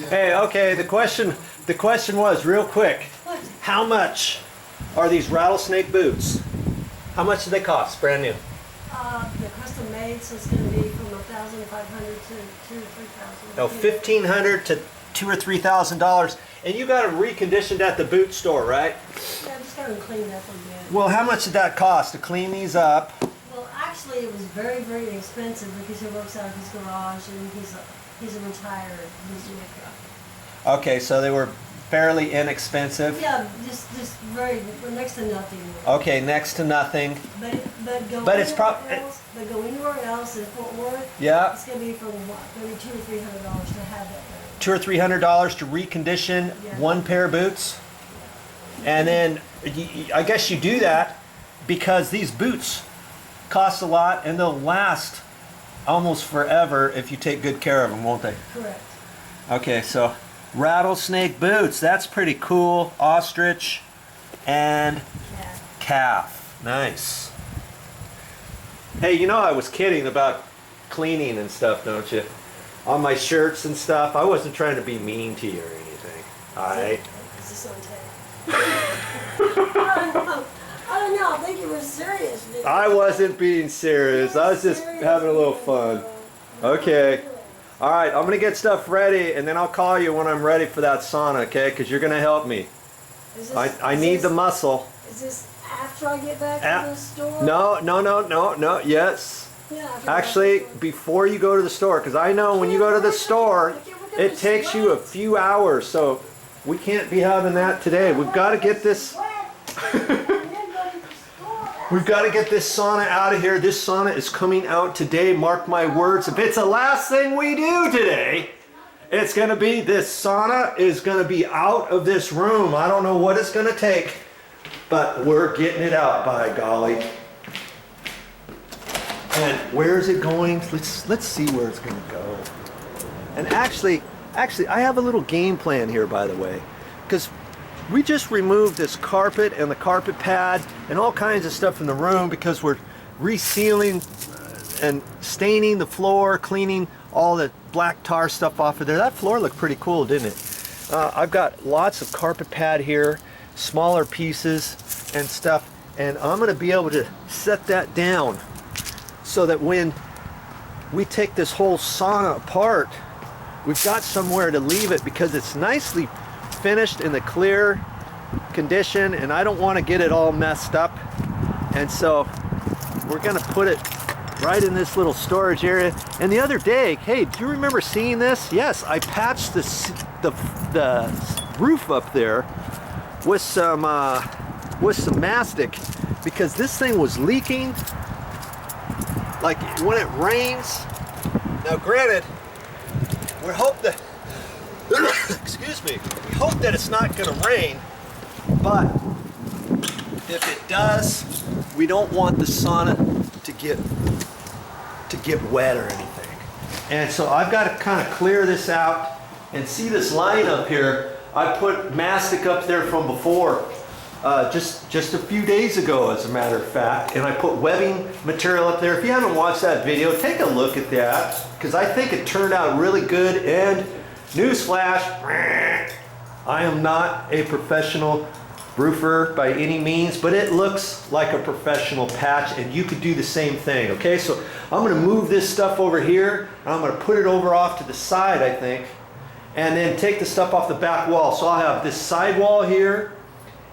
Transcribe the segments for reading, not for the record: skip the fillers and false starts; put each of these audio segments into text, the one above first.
Hey, okay, the question was, real quick, how much are these rattlesnake boots? How much do they cost, brand new? They're custom made, so it's going to be from $1,500 to $2,000 or $3,000. No, $1,500 to $2,000 or $3,000, and you got them reconditioned at the boot store, right? Yeah, I just got them cleaned up again. Well, how much did that cost to clean these up? Well, actually, it was very, very expensive because he works out of his garage and he's a retired music. Okay, so they were fairly inexpensive. Yeah, just very next to nothing. Okay, next to nothing. But go anywhere else in Fort Worth. Yeah. It's going to be from maybe $200 or $300 to have that. $200 or $300 to recondition one pair of boots, and then I guess you do that because these boots cost a lot and they'll last almost forever if you take good care of them, won't they? Correct. Okay, so rattlesnake boots, that's pretty cool. Ostrich and calf. Nice. Hey, you know I was kidding about cleaning and stuff, don't you? On my shirts and stuff. I wasn't trying to be mean to you or anything. Alright? Is this on tape? I don't know. I think you were serious. I wasn't being serious. I was just having a little fun. Okay. Alright, I'm going to get stuff ready and then I'll call you when I'm ready for that sauna, okay? Because you're going to help me. I need the muscle. Is this after I get back to the store? No. Yes. Yeah, actually, before you go to the store, because I know when you go to the store, it takes you a few hours, so we can't be having that today. We've got to get this. We've got to get this sauna out of here. This sauna is coming out today. Mark my words. If it's the last thing we do today, it's going to be this sauna is going to be out of this room. I don't know what it's going to take, but we're getting it out, by golly. And where is it going? Let's see where it's going to go. And actually, I have a little game plan here, by the way, because we just removed this carpet and the carpet pad and all kinds of stuff in the room because we're resealing and staining the floor, cleaning all the black tar stuff off of there. That floor looked pretty cool, didn't it? I've got lots of carpet pad here, smaller pieces and stuff, and I'm going to be able to set that down so that when we take this whole sauna apart, we've got somewhere to leave it because it's nicely finished in the clear condition and I don't want to get it all messed up. And so we're going to put it right in this little storage area. And the other day, hey, do you remember seeing this? Yes, I patched the roof up there with some mastic because this thing was leaking. Like when it rains. Now granted, we hope that excuse me, we hope that it's not going to rain, but if it does, we don't want the sauna to get wet or anything. And so I've got to kind of clear this out and see this line up here. I put mastic up there from before. Just a few days ago, as a matter of fact, and I put webbing material up there. If you haven't watched that video, take a look at that because I think it turned out really good. And newsflash, I am not a professional roofer by any means, but it looks like a professional patch and you could do the same thing. Okay, so I'm going to move this stuff over here and I'm going to put it over off to the side, I think, and then take the stuff off the back wall. So I'll have this side wall here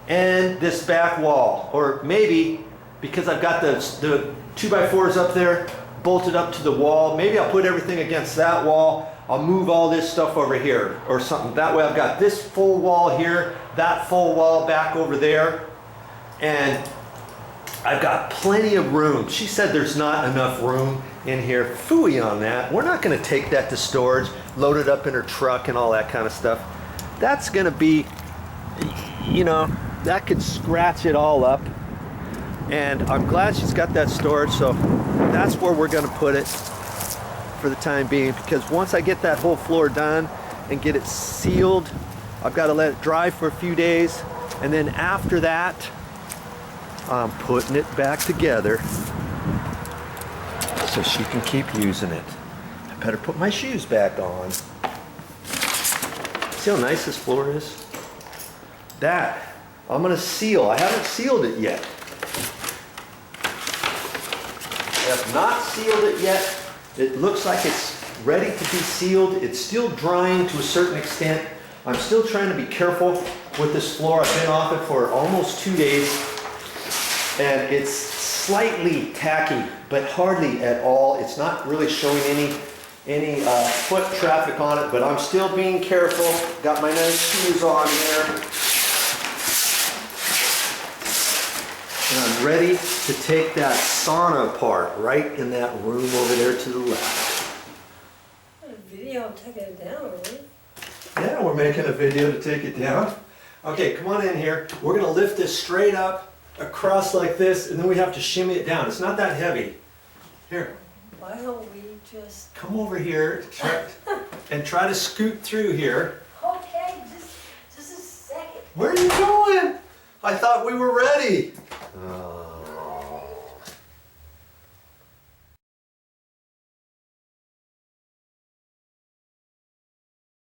and this back wall, or maybe because I've got the 2x4s up there bolted up to the wall, maybe I'll put everything against that wall. I'll move all this stuff over here or something. That way I've got this full wall here, that full wall back over there, and I've got plenty of room. She said there's not enough room in here. Phooey on that. We're not going to take that to storage, load it up in her truck and all that kind of stuff. That's going to be, you know, that could scratch it all up. And I'm glad she's got that storage, so that's where we're going to put it for the time being, because once I get that whole floor done and get it sealed, I've got to let it dry for a few days, and then after that I'm putting it back together so she can keep using it. I better put my shoes back on. See how nice this floor is? That, I'm gonna seal. I haven't sealed it yet. I have not sealed it yet. It looks like it's ready to be sealed. It's still drying to a certain extent. I'm still trying to be careful with this floor. I've been off it for almost 2 days, and it's slightly tacky, but hardly at all. It's not really showing any foot traffic on it, but I'm still being careful. Got my nice shoes on here. And I'm ready to take that sauna apart, right in that room over there to the left. A video of taking it down, really? Yeah, we're making a video to take it down. Okay, come on in here. We're gonna lift this straight up, across like this, and then we have to shimmy it down. It's not that heavy. Here, Why don't we just... come over here and try to scoot through here. Okay, just a second. Where are you going? I thought we were ready. Oh.